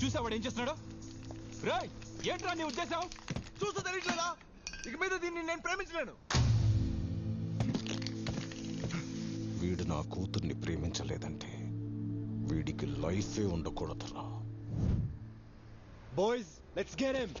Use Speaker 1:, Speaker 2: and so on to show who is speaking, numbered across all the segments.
Speaker 1: చూసావాడు ఏం చేస్తున్నాడు? రాయ్ ఏంట్రా నీ ఉద్దేశం?
Speaker 2: చూస్తూ తెలియట్లేదా? ఇక మీద దీన్ని నేను ప్రేమించలేను.
Speaker 3: వీడు నా కూతుర్ని ప్రేమించలేదంటే వీడికి లైఫే ఉండకూడదురా.
Speaker 2: Boys let's get him.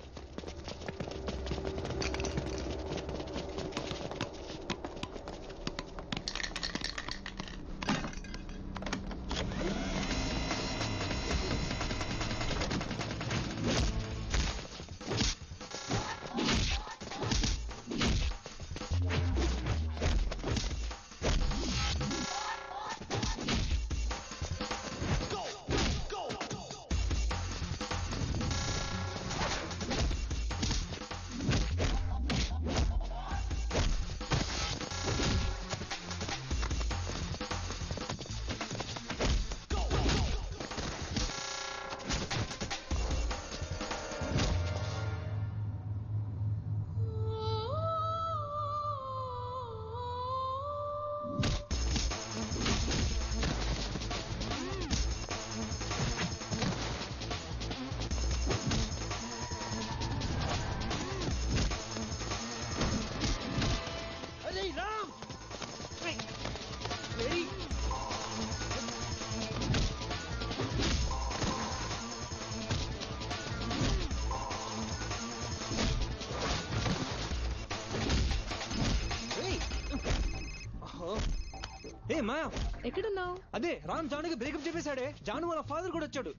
Speaker 4: ఏ మాయా
Speaker 5: ఎక్కడున్నావు?
Speaker 4: అదే రామ్ జానుకి బ్రేకప్ చెప్పేశాడే. జాను వాళ్ళ ఫాదర్ కూడా వచ్చాడు.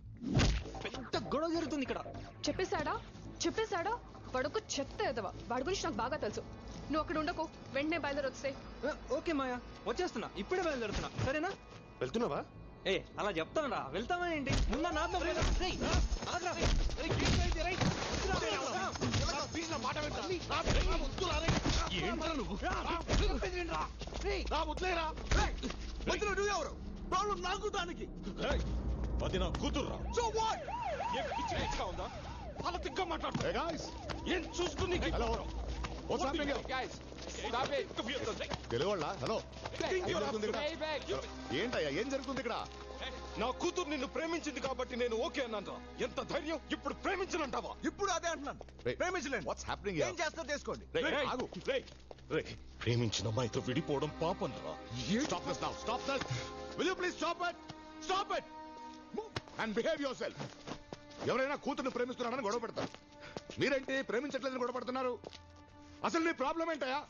Speaker 4: పెద్ద గొడవ జరుగుతుంది ఇక్కడ.
Speaker 5: చెప్పేశాడా? వాడొక చెత్త ఎదవా. వాడి గురించి నాకు బాగా తెలుసు. నువ్వు అక్కడ ఉండకు, వెంటనే బయలుదేరి వస్తే.
Speaker 4: ఓకే మాయా, వచ్చేస్తున్నా. ఇప్పుడే బయలుదేరుతున్నా, సరేనా?
Speaker 2: వెళ్తున్నావా?
Speaker 4: ఏ అలా చెప్తానరా, వెళ్తావా ఏంటి? ముందా నాతో
Speaker 2: ప్రాబ్లం నాకు దానికి.
Speaker 3: అది నా కూతుర్రా.
Speaker 2: So what?
Speaker 1: ఏం పిచ్చి పిచ్చిగా ఉందా? అలా తిగ్గా మాట్లాడుతా. ఏం చూసుకుని
Speaker 3: తెలుగుళ్ళ హలో, ఏంటయ్యా ఏం జరుగుతుంది ఇక్కడ?
Speaker 1: నా కూతురు నిన్ను ప్రేమించింది కాబట్టి నేను ఓకే అన్నాను. ఎంత ధైర్యం! ఇప్పుడు ప్రేమించనంటావా?
Speaker 2: ఇప్పుడు అదే అంటున్నాను, ప్రేమించలేను.
Speaker 3: What's happening?
Speaker 2: ఏం చేస్తా చేసుకోండి.
Speaker 3: ఆగు.
Speaker 1: ప్రేమించిన అమ్మాయితో విడిపోవడం పాపం రా.
Speaker 3: Stop this now. Stop this. Will you please stop it? Stop it. Move and behave yourself. ఎవరైనా కూతుర్ని ప్రేమిస్తున్నారని గొడవ పెడతారు. మీరేంటి ప్రేమించట్లేదని గొడవ పడుతున్నారు? అసలు నీ ప్రాబ్లం ఏంటయా?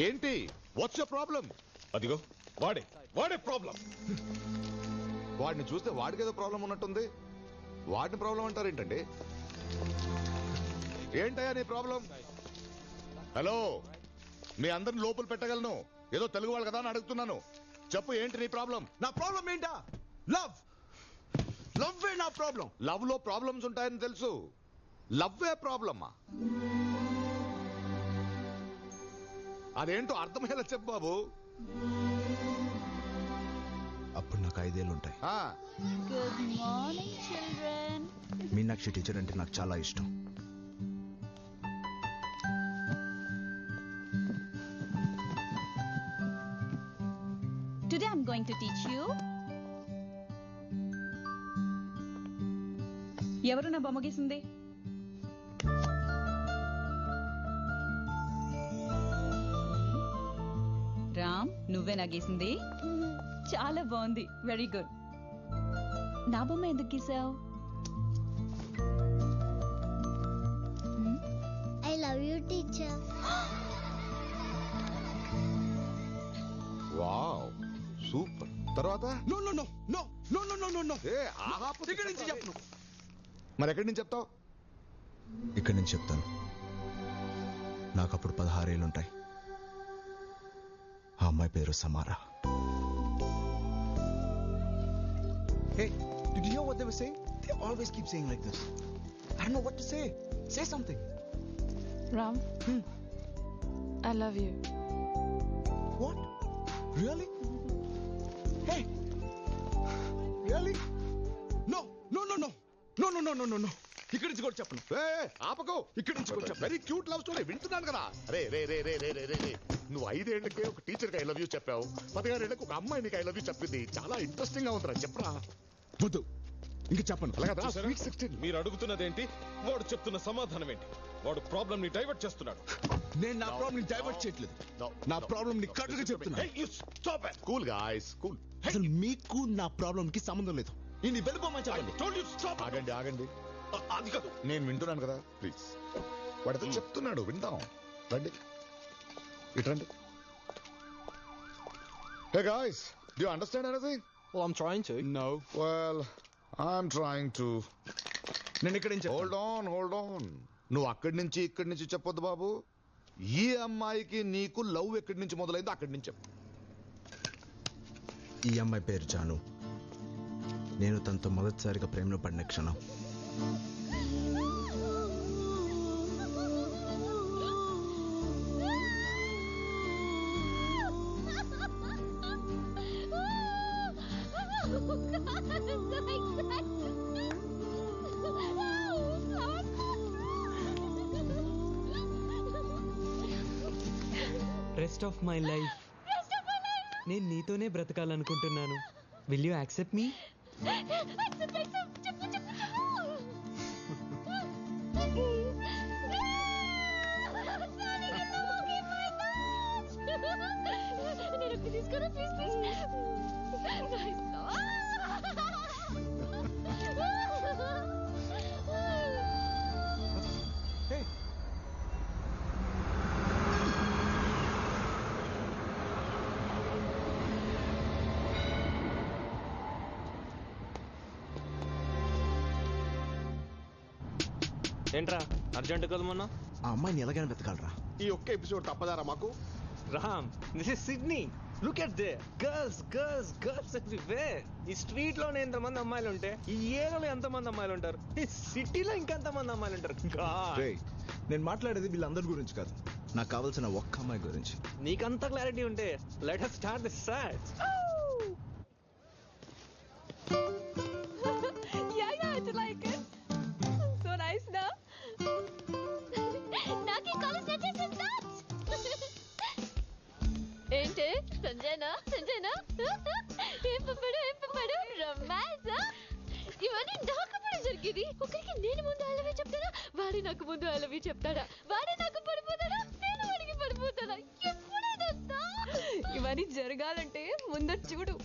Speaker 3: ఏంటి? What's your problem?
Speaker 1: అదిగో వాడే ప్రాబ్లం.
Speaker 3: వాడిని చూస్తే వాడికి ఏదో ప్రాబ్లం ఉన్నట్టుంది. వాడిని ప్రాబ్లం అంటారేంటండి? ఏంటయ్యా నీ ప్రాబ్లం? హలో, మీ అందరిని లోపల పెట్టగలను. ఏదో తెలుగు వాళ్ళు కదా అని అడుగుతున్నాను. చెప్పు, ఏంటి నీ ప్రాబ్లం?
Speaker 2: నా ప్రాబ్లం ఏంటా? లవ్ నా ప్రాబ్లం.
Speaker 3: లవ్ లో ప్రాబ్లమ్స్ ఉంటాయని తెలుసు. లవ్ ఏ ప్రాబ్లమ్మా? అదేంటో అర్థమయ్యేలా చెప్పు బాబు.
Speaker 6: అప్పుడు నాకు 5 ఏళ్ళు ఉంటాయి.
Speaker 7: Good morning children.
Speaker 6: Meenakshi teacher అంటే నాకు చాలా ఇష్టం.
Speaker 7: Today I'm going to teach you. ఎవరు నా బొమ్మ గీసింది? రామ్, నువ్వే నా గీసింది? చాలా బాగుంది, వెరీ గుడ్. నా బొమ్మ ఎందుకు గీసావు?
Speaker 8: I love you, teacher.
Speaker 3: Wow, super. తర్వాత
Speaker 2: no no no no no no no no no.
Speaker 3: ఇక్కడి నుంచి చెప్పను. మరి ఎక్కడి నుంచి చెప్తావు?
Speaker 6: ఇక్కడి నుంచి చెప్తాను. నాకు అప్పుడు 16 ఏళ్ళు ఉంటాయి. ఆ అమ్మాయి పేరు సమారా. Hey, did you hear what they were saying? They always keep saying like this. I don't know what to say. Say something.
Speaker 5: Ram, I love you.
Speaker 6: What? Really? Hey. Really?
Speaker 2: No no no no no no no no no. ఇక్కడి నుంచి కూడా చెప్పను.
Speaker 3: ఆపకు.
Speaker 2: ఇక్కడి నుంచి కూడా చెప్పను.
Speaker 3: Very cute love story వింటున్నాను కదా. రే రే రే రే రే రే రే నువ్వు 5 ఏళ్లకే ఒక టీచర్కి ఐ లవ్ యూ చెప్పావు. 16 ఏళ్లకు ఒక అమ్మాయి నీకు ఐ లవ్ యూ చెప్పింది. చాలా ఇంట్రెస్టింగ్ గా ఉందిరా, చెప్పరా.
Speaker 2: వద్దు, ఇంక చెప్పను.
Speaker 1: చూసారా? మీరు అడుగుతున్నదేంటి, వాడు చెప్తున్న సమాధానం ఏంటి? వాడు ప్రాబ్లం ని డైవర్ట్ చేస్తున్నాడు.
Speaker 2: నేను నా ప్రాబ్లం ని డైవర్ట్ చేయట్లేదు. నా ప్రాబ్లం ని కరెక్ట్గా చెప్తున్నా.
Speaker 3: Cool guys, cool.
Speaker 2: అసలు మీకు నా ప్రాబ్లం కి సంబంధం లేదు. ఇది వెళ్ళిపోమని చెప్పండి.
Speaker 3: ఆగండి ఆగండి,
Speaker 1: అది కాదు.
Speaker 3: నేను వింటున్నాను కదా, ప్లీజ్. వాడితో చెప్తున్నాడు, విందాం. రండి, ఇటు రండి. Hey guys, do you understand anything?
Speaker 4: Well, I'm trying to.
Speaker 2: No.
Speaker 3: Well, I'm trying to.
Speaker 2: నేను ఇక్కడ నుంచి
Speaker 3: హోల్డ్ ఆన్. నువ్వు అక్కడి నుంచి ఇక్కడి నుంచి చెప్పొద్దు బాబు. ఈ అమ్మాయికి నీకు లవ్ ఎక్కడి నుంచి మొదలైందో అక్కడి నుంచి చెప్పు.
Speaker 6: ఈ అమ్మాయి పేరు జాను. నేను తనతో మొదటిసారిగా ప్రేమలో పడిన క్షణం.
Speaker 4: రెస్ట్ ఆఫ్ మై లైఫ్ నేను నీతోనే బ్రతకాలనుకుంటున్నాను. Will you accept me? ఏంట్రా అర్జెంట్ కదా మొన్న?
Speaker 6: ఆ అమ్మాయిని ఎలాగైనా వెతకాలరా.
Speaker 1: ఈ ఒక్క ఎపిసోడ్ తప్పదారా మాకు?
Speaker 4: Ram, this is Sydney. Look at they girls girls girls everywhere. ఈ స్ట్రీట్ లోనే ఎంతమంది అమ్మాయిలు ఉంటే ఈ ఏరియాలో ఎంతమంది అమ్మాయిలు ఉంటారు? ఈ సిటీలో ఇంకెంతమంది అమ్మాయిలు ఉంటారు?
Speaker 6: రేయ్, నేను మాట్లాడేది వీళ్ళందరి గురించి కాదు, నాకు కావాల్సిన ఒక్క అమ్మాయి గురించి.
Speaker 4: నీకంత క్లారిటీ ఉంటే let us start this search.
Speaker 5: Yeah, I like it. So nice, na? నాకు ఈ కాలేజ్ నచ్చేసింది. ఏంటి సంజయనా? ఏం పంపాడు రొమాన్స్? ఇవన్నీ నాకప్పుడు జరిగేది. ఒకరికి నేను ముందు ఐ లవ్ యూ చెప్తాడా, వాడే నాకు ముందు ఐ లవ్ యూ చెప్తాడా, వాడే నాకు పడిపోతాడా, నేను వాడికి పడిపోతాడా? ఎప్పుడైనా ఇవన్నీ జరగాలంటే ముందర చూడు.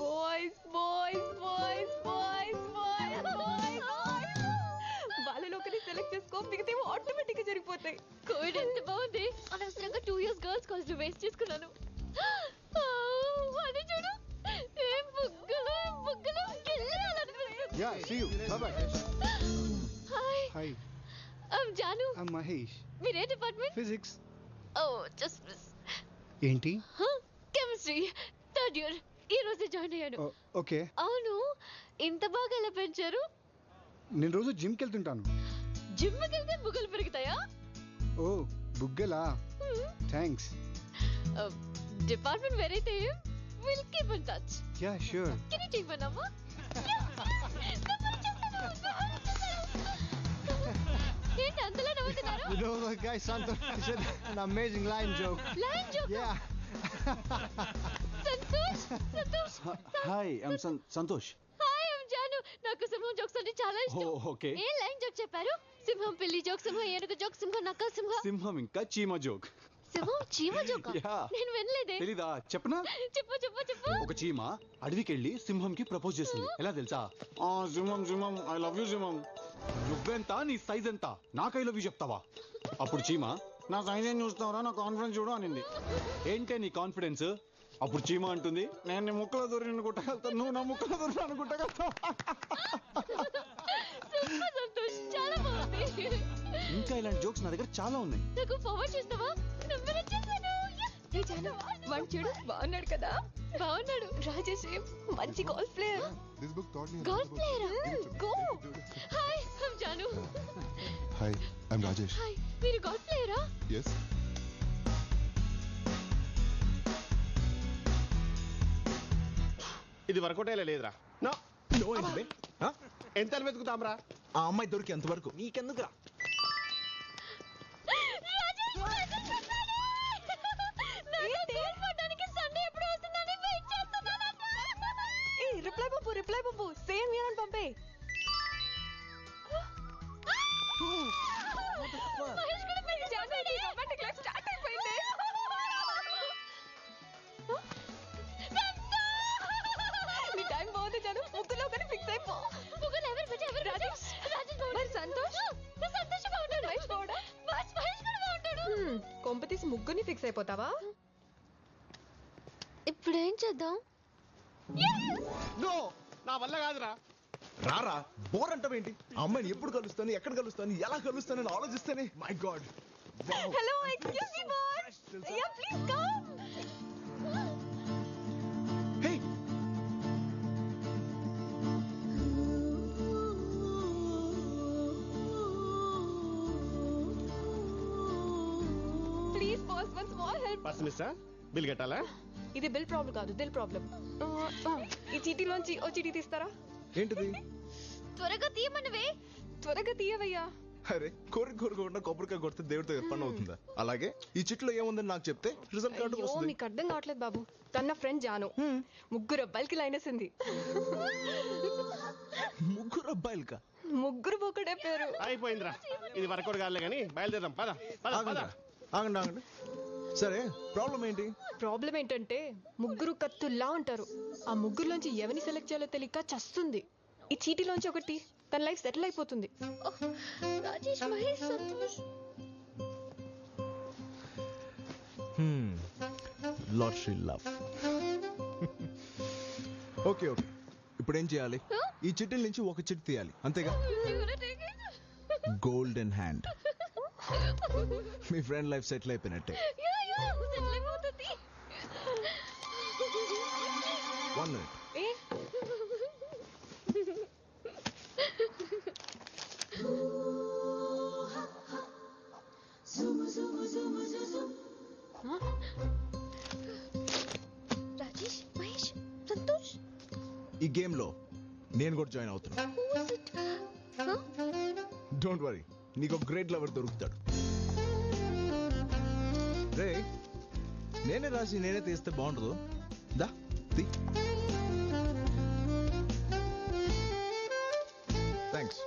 Speaker 5: Boys boys boys boys boys boys వాళ్ళలో ఒకరిని సెలెక్ట్ చేసుకో, మిగతావి ఆటోమేటిక్ గా జరిగిపోతాయి. కోవిడ్ ఎంత బాగుంది. అనవసరంగా 2 years గర్ల్స్ కాలేజ్ లో వేస్ట్ చేసుకున్నాను. అది చూడు, ఏం బుగ్గలు
Speaker 9: Yeah, see you. Bye-bye.
Speaker 5: Hi, I'm Janu.
Speaker 9: I'm Mahesh.
Speaker 5: మీరే department?
Speaker 9: Physics.
Speaker 5: Oh just miss.
Speaker 9: ఏంటి?
Speaker 5: Chemistry 3rd year. ఈ రోజే జాయిన్ అయ్యాను.
Speaker 9: ఓకే.
Speaker 5: అవును, ఇంత బాగా ఎలా పెంచారు?
Speaker 9: నేను రోజు జిమ్కి వెళ్తుంటాను.
Speaker 5: జిమ్కి వెళ్తే బుగ్గలు పెరుగుతాయా?
Speaker 9: ఓ బుగ్గలా, థ్యాంక్స్.
Speaker 5: డిపార్ట్మెంట్ వేరైతే will keep in touch.
Speaker 9: Yeah sure.
Speaker 5: Can you take my number? ఏంటి అంతలా నవ్వుతున్నారు?
Speaker 9: You know the guy Santosh said an amazing line joke.
Speaker 5: Line joke?
Speaker 9: Yeah.
Speaker 5: Santosh.
Speaker 6: Hi, I'm Santosh.
Speaker 5: Hi, I'm Janu. నాకు సింహం జోక్స్ అంటే చాలా ఇష్టం.
Speaker 6: Okay.
Speaker 5: ఏ line joke చెప్పారు? సింహం పిల్లి జోక్, సింహం ఏనుగు జోక్, సింహం నక్క సింహం.
Speaker 6: సింహం ఇంకా చీమ జోక్.
Speaker 5: సింహం చీమ జోక్?
Speaker 6: Yeah.
Speaker 5: నేను వినలేదే.
Speaker 6: తెలీదా? చెప్పనా?
Speaker 5: చెప్పు.
Speaker 6: ఒక చీమ అడవికెళ్ళి సింహంకి ప్రపోజ్ చేసింది. ఎలా తెలుసా? సింహం ఐ లవ్ యూ సింహం. నువ్వెంత, నీ సైజ్ ఎంత, నాకు ఐ లవ్ యూ చెప్తావా? అప్పుడు చీమ, నా సైజ్ ఏం చూస్తావరా, నా కాన్ఫిడెన్స్ చూడు అనింది. ఏంటే నీ కాన్ఫిడెన్స్? అప్పుడు చీమ అంటుంది, నేను నీ ముక్కలో దూరి అనుకుంటా, నువ్వు నా ముక్కలో దూరి అనుకుంటా.
Speaker 5: సంతోష్, చాలా బాగుంది.
Speaker 6: ఇంకా ఇలాంటి జోక్స్ నా దగ్గర చాలా ఉన్నాయి.
Speaker 5: నాకు ఫార్వర్డ్ చేస్తావా? నంబర్ వచ్చేసాను. ఏ జాను, వాడు చూడు బాగున్నాడు కదా? బాగున్నాడు. రాజేష్ మంచి golf player. Golf player. Go. Hi, I'm Janu.
Speaker 10: Hi, I'm Rajesh.
Speaker 5: Hi, మీరు గోల్ఫ్ ప్లేయరా?
Speaker 10: Yes.
Speaker 1: ఇది వర్కౌట్ అయ్యే లేదురా.
Speaker 2: నో ఏంటి?
Speaker 1: ఎంత వెతుకుతాంరా?
Speaker 2: ఆ అమ్మాయి దొరికేంత వరకు.
Speaker 4: నీకెందుకురా?
Speaker 5: రిప్లై పంపు సేమ్ యూనిట్ పంపే.
Speaker 11: ముగ్గురిని ఫిక్స్ అయిపోతావా?
Speaker 5: ఇప్పుడు ఏం చేద్దాం?
Speaker 2: నో, నా వల్ల కాదురా. రారా, బోర్ అంటావేంటి? ఆ అమ్మాయిని ఎప్పుడు కలుస్తాను, ఎక్కడ కలుస్తాను, ఎలా కలుస్తానని ఆలోచిస్తేనే my god.
Speaker 11: Hello, excuse me boss. Yeah, please come.
Speaker 2: Hey,
Speaker 11: please boss, one small help.
Speaker 9: Purse మిస్సా, బిల్ కట్టాలా?
Speaker 11: ఇది బిల్ ప్రాబ్లం కాదు, దిల్ ప్రాబ్లం. ఈ చీటీలోంచి ఓ చీటీ తీస్తారా?
Speaker 2: ఏంటిది?
Speaker 5: త్వరగా తీయమనవే.
Speaker 11: త్వరగా తీయవయ్యా.
Speaker 2: అరే, కోరుకోకుండా కొబ్బరికాయ కొడితే దేవుడితో పని అవుతుందా? అలాగే ఈ చిట్లో ఏముందని నాకు చెప్తే రిజల్ట్ కార్డు
Speaker 11: అయ్యో,
Speaker 2: వస్తుంది.
Speaker 11: మీకు అర్థం కావట్లేదు బాబు. తన ఫ్రెండ్ జాను ముగ్గురు అబ్బాయిలకి లైన్ వేసింది.
Speaker 2: ముగ్గురు అబ్బాయిలకా?
Speaker 11: ముగ్గురు ఒకటే పేరు.
Speaker 9: అయిపోయిందిరా, ఇది వర్కౌట్ కాలే కానీ బయలుదేరాం. పద పద పద.
Speaker 2: ఆగండి ఆగండి. సరే, ప్రాబ్లం ఏంటి?
Speaker 11: ప్రాబ్లం ఏంటంటే ముగ్గురు కత్తుల్లా ఉంటారు. ఆ ముగ్గురులోంచి ఎవరిని సెలెక్ట్ చేయాలో తెలియక చస్తుంది. ఈ చీటీలోంచి ఒకటి తన లైఫ్ సెటిల్ అయిపోతుంది.
Speaker 5: Rajesh, Mahesh, Santosh.
Speaker 2: Lottery love. Okay okay, ఇప్పుడు ఏం చేయాలి? ఈ చిట్టిల నుంచి ఒక చిట్టి తీయాలి, అంతేగా? Golden hand. మీ ఫ్రెండ్ లైఫ్ సెటిల్ అయిపోయినట్టే. One minute.
Speaker 5: రాజేష్, మహేష్, సంతోష్.
Speaker 2: ఈ గేమ్ లో నేను కూడా జాయిన్ అవుతున్నా. డోంట్ వరీ, నీకు గ్రేట్ లవర్ దొరుకుతాడు. రే, నేనే రాసి నేనే తీస్తే బాగుండదు. దా తీ. Thanks.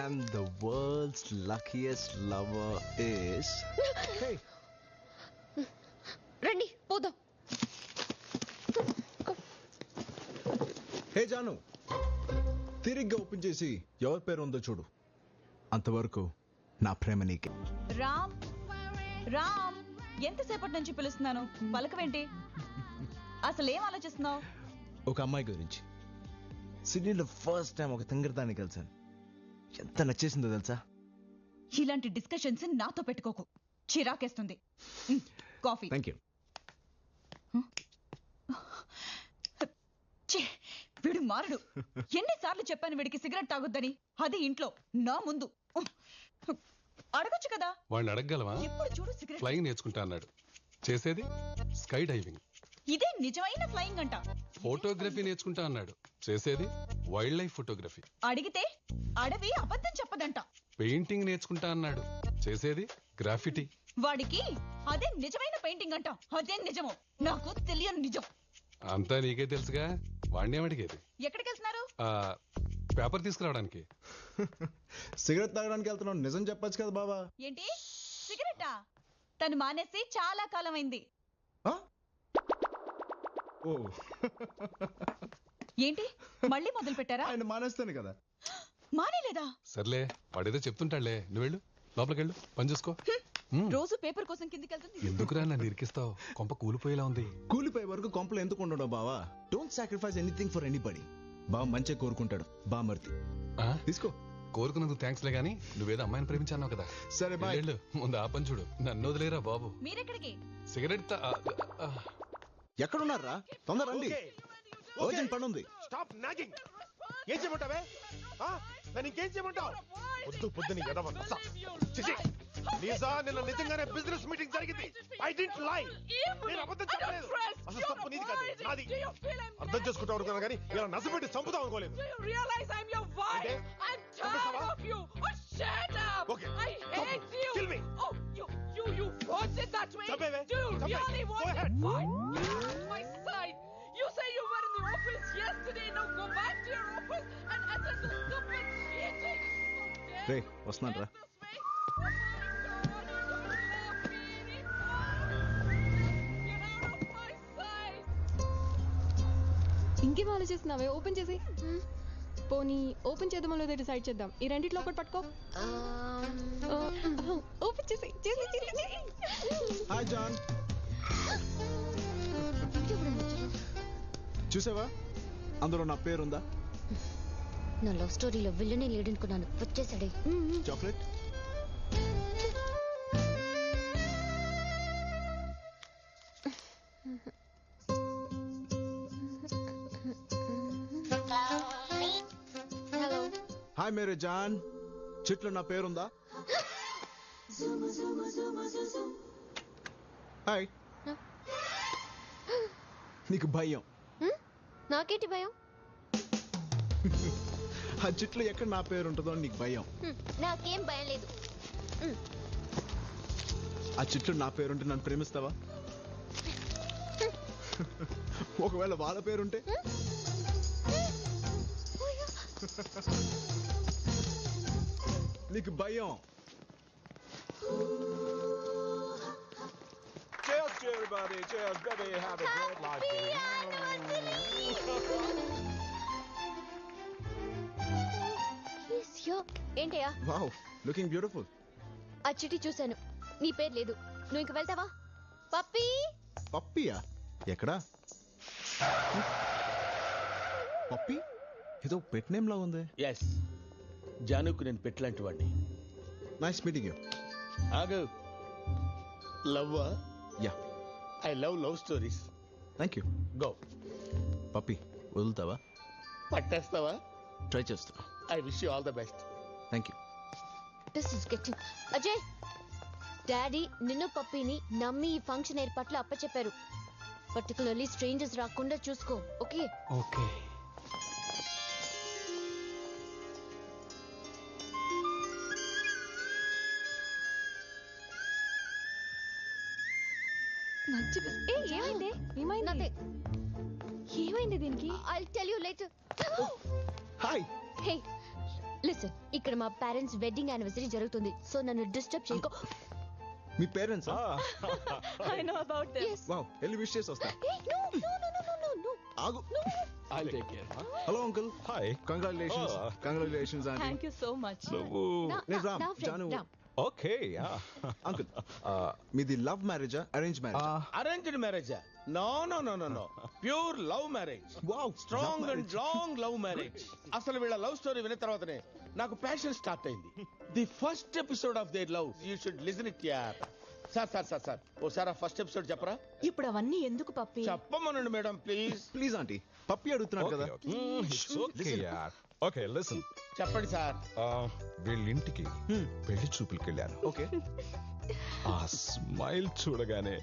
Speaker 2: And the world's luckiest lover is... Hey.
Speaker 5: రండి పోదాం.
Speaker 2: హే జాను, తిరిగ్గా ఓపెన్ చేసి ఎవరి పేరు ఉందో చూడు. అంతవరకు నా ప్రేమ నీకే.
Speaker 7: రామ్, రామ్, ఎంతసేపటి నుంచి పిలుస్తున్నాను, పలకవేంటి? అసలు ఏం ఆలోచిస్తున్నావు?
Speaker 2: ఒక అమ్మాయి గురించి. సిడ్నీలో ఫస్ట్ టైం ఒక తింగరదాన్ని కలిసాను. ఎంత నచ్చేసిందో తెలుసా?
Speaker 7: ఇలాంటి డిస్కషన్స్ నాతో పెట్టుకోకు, చిరాకేస్తుంది. కాఫీ.
Speaker 2: Thank you.
Speaker 7: వీడు మారడు. ఎన్నిసార్లు చెప్పాను వీడికి సిగరెట్ తాగొద్దని, అది ఇంట్లో నా ముందు. అడగొచ్చు కదా.
Speaker 12: వాడిని అడగగలవా?
Speaker 7: ఎప్పుడు చూడు సిగరెట్.
Speaker 12: ఫ్లయింగ్ నేర్చుకుంటా అన్నాడు, చేసేది స్కై డైవింగ్.
Speaker 7: ఇదే నిజమైన ఫ్లయింగ్ అంట.
Speaker 12: ఫోటోగ్రఫీ నేర్చుకుంటా అన్నాడు, చేసేది వైల్డ్ లైఫ్ ఫోటోగ్రఫీ.
Speaker 7: అడిగితే అడవి అబద్ధం చెప్పదంట.
Speaker 12: పెయింటింగ్ నేర్చుకుంటా అన్నాడు, చేసేది గ్రాఫిటీ.
Speaker 7: వాడికి అదే నిజమైన పెయింటింగ్ అంట. అదే నిజమో నాకు తెలియని నిజం.
Speaker 12: అంతా నీకే తెలుసుగా, వాడిని అడిగేది.
Speaker 7: ఎక్కడికి వెళ్తున్నారు?
Speaker 12: పేపర్ తీసుకురావడానికి.
Speaker 2: సిగరెట్ తాగడానికి వెళ్తున్నావు, నిజం చెప్పొచ్చు కదా బాబా.
Speaker 7: ఏంటి సిగరెటా? తను మానేసి చాలా కాలం అయింది. ఏంటి మళ్ళీ మొదలు పెట్టారా?
Speaker 2: ఆయన మానేస్తాను కదా.
Speaker 7: మానేలేదా?
Speaker 12: సర్లే, వాడేదో చెప్తుంటాడులే, నువ్వు వెళ్ళు, లోపలికి వెళ్ళు, పని చూసుకో.
Speaker 7: రోజు పేపర్ కోసం కిందికి వెళ్తుంది.
Speaker 12: ఎందుకురా నన్ను ఇరికిస్తావు? కొంప కూలిపోయేలా ఉంది.
Speaker 2: కూలిపోయే వరకు కొంపలు ఎందుకు ఉండడం బావా? Don't sacrifice anything for anybody. బా మంచిగా కోరుకుంటాడు బా మర్తి. తీసుకో.
Speaker 12: కోరుకున్నందుకు థ్యాంక్స్ లే గానీ, నువ్వేదో అమ్మాయిని ప్రేమించాను కదా.
Speaker 2: సరే బాయ్.
Speaker 12: వెళ్ళు, ముందు ఆ పని చూడు. నన్ను వదిలేరా బాబు.
Speaker 7: మీరెక్కడికి?
Speaker 12: సిగరెట్
Speaker 2: ఎక్కడున్నారా? తొందర రండి, అర్జెంట్ పని ఉంది.
Speaker 1: Stop nagging. ఏం చేయమంటావే? నన్ను ఇంకేం చేయమంటావు? పొద్దుని ఎదవన్నా. నిజా, నిన్న నిజంగానే బిజినెస్ మీటింగ్ జరిగింది. ఐ డిడ్ంట్ లై. నేను అబద్ధం చెప్పలేదు. అసలు తప్పు నీది కాదు, నాది. అర్థం చేసుకుంటావు అనుకున్నా కానీ ఇలా నసపెట్టి చంపుతావు అనుకోలేదు. Okay, kill me.
Speaker 11: You watched it that way? Do you really want it? Fine. My side. You say you were in the office yesterday. Now go back to your office and attend the stupid meeting.
Speaker 2: రే, వస్తున్నాను రా.
Speaker 11: ఇంకేం ఆలోచిస్తున్నావే? Open చేసి పో.
Speaker 13: పోనీ open చేద్దామో లేదో decide చేద్దాం. ఈ రెండిట్లో ఒకటి పట్టుకో. ఓపెన్ చేసి
Speaker 2: హాయ్ జాన్. చూసావా అందులో నా పేరుందా?
Speaker 5: నా లవ్ స్టోరీలో విల్లనే లేడనుకున్నాను, వచ్చేసాడే.
Speaker 2: చాక్లెట్.
Speaker 5: హలో.
Speaker 2: హాయ్ మేరే జాన్, చెట్లు నా పేరుందా? హాయ్. నీకు భయం?
Speaker 5: నాకేంటి భయం?
Speaker 2: ఆ చెట్లు ఎక్కడ నా పేరు ఉంటుందో నీకు భయం.
Speaker 5: నాకేం భయం లేదు.
Speaker 2: ఆ చెట్లు నా పేరుంటే నన్ను ప్రేమిస్తావా? ఒకవేళ వాళ్ళ పేరుంటే? నీకు భయం.
Speaker 4: Cheers to everybody. Cheers, baby. Have a great life,
Speaker 5: ఏంటయ్యా?
Speaker 2: Wow, looking beautiful.
Speaker 5: ఆ చిట్టి చూశాను, నీ పేరు లేదు. నువ్వు ఇంక వెళ్తావా? పప్పీ.
Speaker 2: పప్పియా? ఎక్కడా? పప్పి ఏదో పెట్ నేమ్ లా ఉంది.
Speaker 14: ఎస్, జానుకు నేను పెట్టలాంటి వాడిని.
Speaker 2: Nice meeting you.
Speaker 14: ఆగు. లవ్వా?
Speaker 2: Yeah,
Speaker 14: I love stories.
Speaker 2: Thank you.
Speaker 14: Go.
Speaker 2: పప్పి వదులుతావా?
Speaker 14: పట్టేస్తావా?
Speaker 2: ట్రై చేస్తా.
Speaker 14: I wish you all the best.
Speaker 2: Thank you.
Speaker 5: This is getting. Ajay, daddy నిన్ను పప్పీని నమ్మి ఈ ఫంక్షన్ ఏర్పాట్లు అప్పచెప్పారు. పర్టికులర్లీ స్ట్రేంజర్స్ రాకుండా చూసుకో, ఓకే?
Speaker 6: ఓకే.
Speaker 13: ఏమైంది? ఏమైంది? ఏమైంది దీనికి?
Speaker 5: I tell you later.
Speaker 2: Hi.
Speaker 5: Hey listen, ఇక్కడ మా పేరెంట్స్ వెడ్డింగ్ యానివర్సరీ జరుగుతుంది, సో నన్ను డిస్టర్బ్ చేయకో.
Speaker 2: మీ parents?
Speaker 13: I know about this.
Speaker 5: Yes.
Speaker 2: Wow, వెళ్ళి విష్ చేసి వస్తా.
Speaker 5: Hey, no.
Speaker 2: ఆగు.
Speaker 12: I'll take care.
Speaker 2: Hello uncle.
Speaker 12: Hi.
Speaker 2: Congratulations. Congratulations aunty.
Speaker 13: Thank you so much.
Speaker 12: నువ్వు
Speaker 2: నేను రామ్, జాను.
Speaker 12: ఓకే.
Speaker 2: అంకుల్, మీది లవ్ మ్యారేజా అరేంజ్ మ్యారేజ్?
Speaker 14: అరేంజ్డ్ మ్యారేజా? No no no no no, pure love marriage.
Speaker 2: Wow,
Speaker 14: strong and long love marriage. అసలు వీళ్ళ love story విన్న తర్వాతనే నాకు ప్యాషన్ స్టార్ట్ అయింది. The first episode of their love you should listen it యార్. Sir ఓసారి first episode చెప్పరా?
Speaker 13: ఇప్పుడు అవన్నీ ఎందుకు పప్పి?
Speaker 14: చెప్పమనండి మేడం ప్లీజ్.
Speaker 2: ప్లీజ్ ఆంటీ, పప్పి అడుగుతున్నాడు కదా.
Speaker 12: Okay listen.
Speaker 14: చెప్పండి సార్.
Speaker 12: వీళ్ళింటికి పెళ్లి చూపులకి వెళ్ళాను.
Speaker 2: ఓకే.
Speaker 12: ఆ స్మైల్ చూడగానే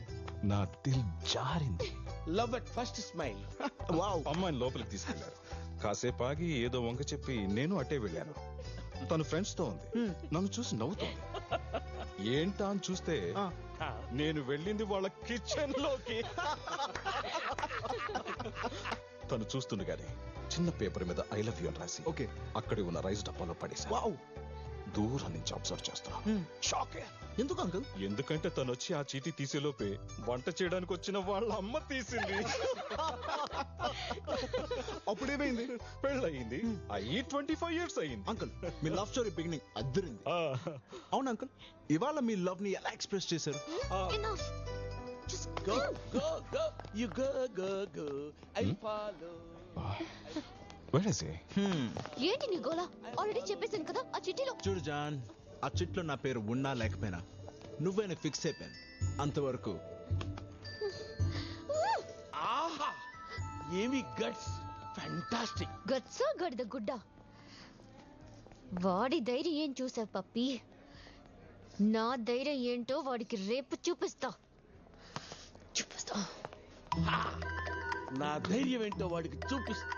Speaker 12: నా దిల్ జారింది.
Speaker 14: Love at first smile.
Speaker 2: Wow.
Speaker 12: అమ్మాయిని లోపలికి తీసుకెళ్లారు. కాసేపు ఆగి ఏదో వంక చెప్పి నేను అట్టే వెళ్ళాను. తను ఫ్రెండ్స్ తో ఉంది. నన్ను చూసి నవ్వుతుంది. ఏంటా అని చూస్తే నేను వెళ్ళింది వాళ్ళ కిచెన్ లోకి. తను చూస్తుండగానే చిన్న పేపర్ మీద ఐ లవ్ యూ అని రాసి
Speaker 2: ఓకే
Speaker 12: అక్కడే ఉన్న రైస్ డబ్బాలో పడేసా.
Speaker 2: వావ్.
Speaker 12: దూరం నుంచి అబ్జర్వ్ చేస్తున్నా. షాక్.
Speaker 2: ఎందుకు అంకుల్?
Speaker 12: ఎందుకంటే తను వచ్చి ఆ చీటీ తీసేలోపే వంట చేయడానికి వచ్చిన వాళ్ళ అమ్మ తీసింది.
Speaker 2: అప్పుడేమైంది?
Speaker 12: పెళ్ళయింది. అయ్యి 25 years అయింది.
Speaker 2: అంకుల్, మీ లవ్ స్టోరీ బిగినింగ్ అద్దరింది. అవును అంకుల్, ఇవాళ మీ లవ్ ని ఎలా ఎక్స్ప్రెస్ చేశారు?
Speaker 5: Enough. Just
Speaker 14: go. You go. I follow.
Speaker 12: Where is he?
Speaker 5: ఏంటి నీ గోలా? ఆల్రెడీ చెప్పేశాను కదా ఆ చిట్టిలో.
Speaker 2: చూడు జాన్, ఆ చిట్లో నా పేరు ఉన్నా లేకపోయినా నువ్వైనా ఫిక్స్ అయిపోయాను. అంతవరకు.
Speaker 14: ఆహా, ఏమి గట్స్. ఫ్యాంటాస్టిక్.
Speaker 5: గట్సా గడిద గుడ్డ. వాడి ధైర్యం ఏం చూసావు పప్పి? నా ధైర్యం ఏంటో వాడికి రేపు చూపిస్తా.
Speaker 14: నా ధైర్యం ఏంటో వాడికి చూపిస్తా.